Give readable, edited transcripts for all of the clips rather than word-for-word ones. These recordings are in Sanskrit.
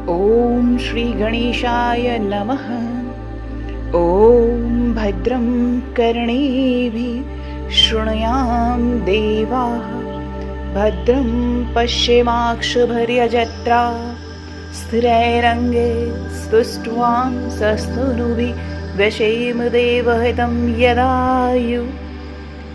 ॐ श्रीगणेशाय नमः। ॐ भद्रं कर्णेभिः शृणुयाम देवाः, भद्रं पश्येमाक्षभिर्यजत्रा, स्थिरैरङ्गैः स्तुष्ट्वां सस्तनूभिः व्यशेम देवहितं यदायुः।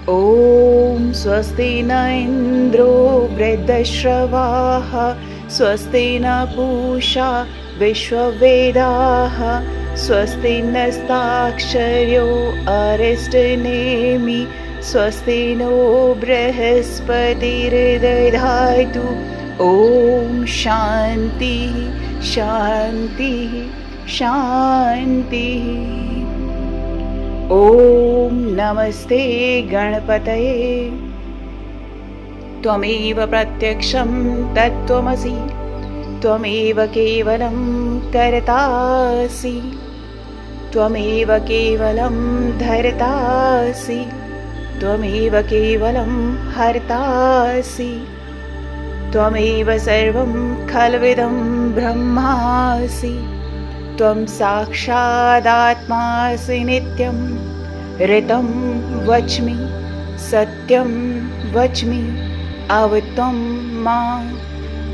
ॐ स्वस्ति न इन्द्रो वृद्धश्रवाः, स्वस्ति न पूषा विश्ववेदाः, स्वस्ति नस्ताक्षर्यो अरिष्टनेमि, स्वस्ति नो बृहस्पतिर्दधातु। ॐ शान्तिः शान्तिः शान्तिः। ॐ नमस्ते गणपतये। त्वमेव प्रत्यक्षं तत्त्वमसि, त्वमेव केवलं कर्तासि, त्वमेव केवलं धर्तासि, त्वमेव केवलं हर्तासि, त्वमेव सर्वं खल्विदं ब्रह्मासि, त्वं साक्षादात्मासि नित्यं। ऋतं वच्मि सत्यं वच्मि, अवत्वं माम्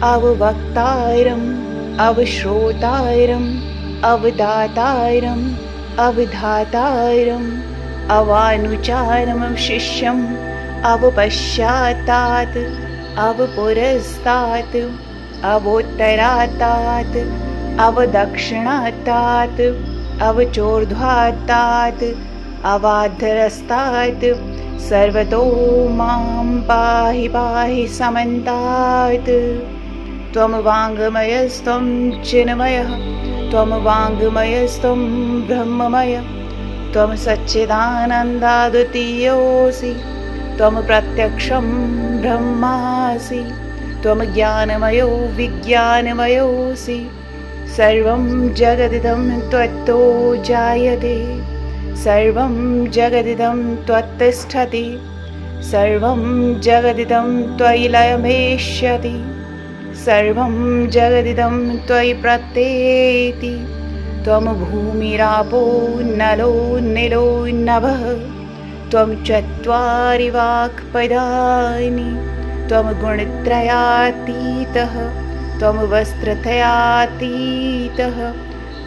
अववक्तारम् अवश्रोतारम् अवदातारम् अवधातारम् अवानुचारं शिष्यम् अवपश्चातात् अवपुरस्तात् अवोत्तरातात् अवदक्षिणातात् अवचोर्ध्वातात् अवाधरस्तात् सर्वतो मां पाहि पाहि समन्तात्। त्वं वाङ्मयस्त्वं चिन्मयः, त्वं वाङ्मयस्त्वं ब्रह्ममयः, त्वं सच्चिदानन्दाद्वितीयोऽसि, त्वं प्रत्यक्षं ब्रह्मासि, त्वं ज्ञानमयो विज्ञानमयोऽसि। सर्वं जगदिदं त्वत्तो जायते, सर्वं जगदिदं त्वत्तिष्ठति, सर्वं जगदिदं त्वयि लयमेष्यति, सर्वं जगदिदं त्वयि प्रत्येति। त्वं भूमिरापो नलो निलो नभः, त्वं चत्वारि वाक्पदानि, त्वं गुणत्रयातीतः, त्वं वस्त्रत्रयातीतः,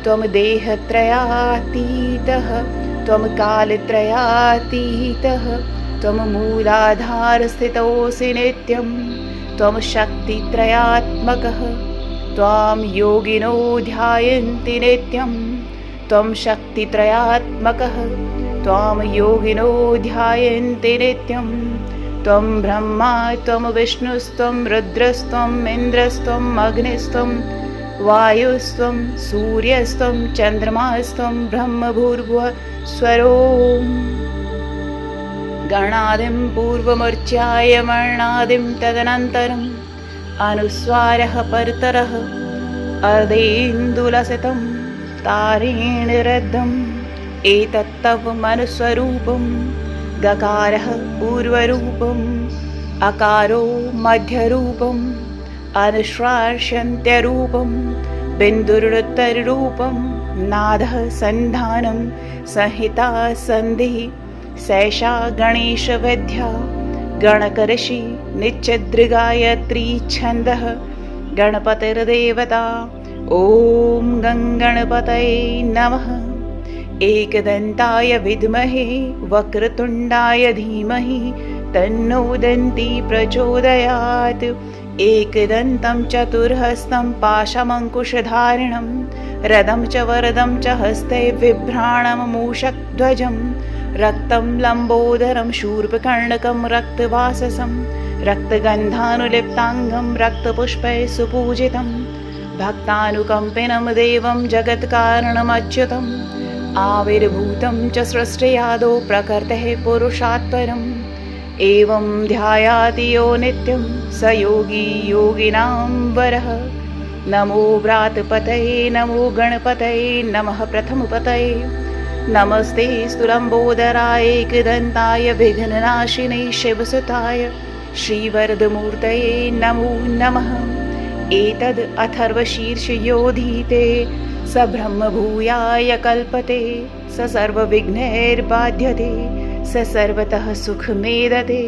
त्वं देहत्रयातीतः, त्वं कालत्रयातीतः, त्वं मूलाधारस्थितोऽसि नित्यं, त्वं शक्तित्रयात्मकः, त्वां योगिनो ध्यायन्ति नित्यं, त्वं शक्तित्रयात्मकः, त्वां योगिनो ध्यायन्ति नित्यं। त्वं ब्रह्मा त्वं विष्णुस्त्वं रुद्रस्त्वम् इन्द्रस्त्वम् अग्निस्त्वं वायुस्त्वं सूर्यस्त्वं चन्द्रमास्त्वं ब्रह्मभूर्भुवः स्वरोम्। गणादिं पूर्वमर्च्यायमणादिं तदनन्तरम् अनुस्वारः परतरः अर्धेन्दुलसितं तारेण रद्धम्। एतत्तव मनुस्वरूपं गकारः पूर्वरूपम्, अकारो मध्यरूपम्, अनुश्वास्यन्त्यरूपम्, बिन्दुरुत्तररूपं, नादः सन्धानं संहिता सन्धिः। सैषा गणेशविद्या गणकऋषि नित्यदृगायत्री छन्दः। गणपतिर्देवता ॐ गङ्गणपतये नमः। एकदन्ताय विद्महे वक्रतुण्डाय धीमहि तन्नो दन्ती प्रचोदयात्। एकदन्तं चतुर्हस्तं पाशमङ्कुशधारिणं रदं च वरदं च हस्ते बिभ्राणं मूषकध्वजं रक्तं लम्बोदरं शूर्पकर्णकं रक्तवाससं रक्तगन्धानुलिप्ताङ्गं रक्तपुष्पैः सुपूजितं भक्तानुकम्पिनं देवं जगत्कारणमच्युतम् आविर्भूतं च सृष्टियादौ प्रकृतेः पुरुषात्परम्। एवं ध्यायाति यो नित्यं स योगी योगिनां वरः। नमो व्रातपतये नमो गणपतये नमः प्रथमपतये। नमस्ते स्तुलम्बोदराय एकदन्ताय विघ्ननाशिने शिवसुताय श्रीवरदमूर्तये नमो नमः। एतद् अथर्वशीर्षयोधीते स ब्रह्मभूयाय कल्पते स सर्वविघ्नैर्बाध्यते स सर्वतः सुखमेदते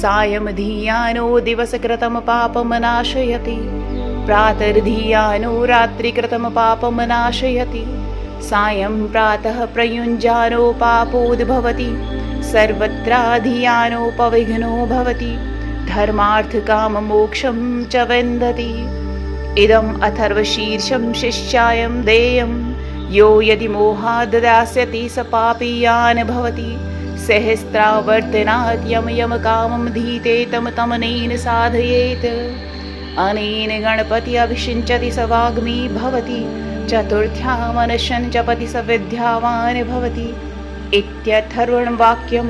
सायं धियानो दिवसकृतं पापं नाशयति प्रातर्धियानो रात्रिकृतं पापं नाशयति सायं प्रातः प्रयुञ्जानो पापोद्भवति सर्वत्राधियानोपविघ्नो भवति धर्मार्थकाममोक्षं च विन्दति इदम् अथर्वशीर्षं शिष्यायं देयं यो यदि मोहाद् दास्यति स पापीयान् भवति सहस्रावर्तनात् यम यम कामं धीते तम तमनेन साधयेत् अनेन गणपति अभिषिञ्चति स वाग्मी भवति चतुर्थ्यामनशन् जपति स विद्यावान् भवति इत्यथर्वणं वाक्यं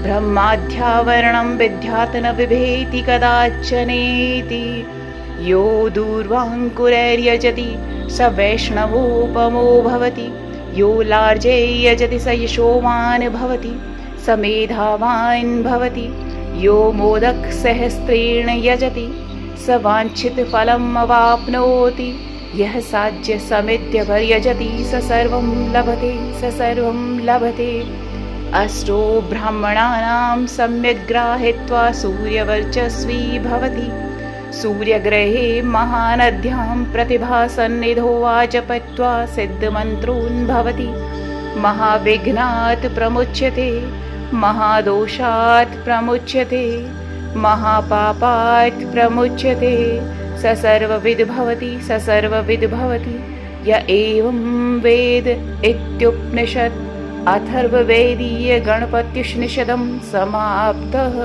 ब्रह्माध्यावरणं विद्यात् न बिभेति कदाचनेति यो दूर्वाङ्कुरैर्यजति स वैष्णवोपमो भवति यो लार्जे यजति स यशोवान् भवति स मेधावान् भवति यो मोदकसहस्रेण यजति स वाञ्छितफलम् अवाप्नोति यः साज्यसमित्यपर्यजति स सर्वं लभते अष्टो ब्राह्मणानां सम्यग् ग्राहयित्वा सूर्यवर्चस्वी भवति सूर्यग्रहे महानद्यां प्रतिभासन्निधो वाचपत्वा सिद्धमन्त्रोन् भवति महाविघ्नात् प्रमुच्यते महादोषात् प्रमुच्यते महापापात् प्रमुच्यते स सर्वविद् भवति य एवं वेद इत्युपनिषत् अथर्ववेदीय गणपत्युपनिषदं समाप्तः।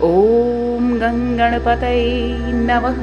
ॐ गं गणपतये नमः।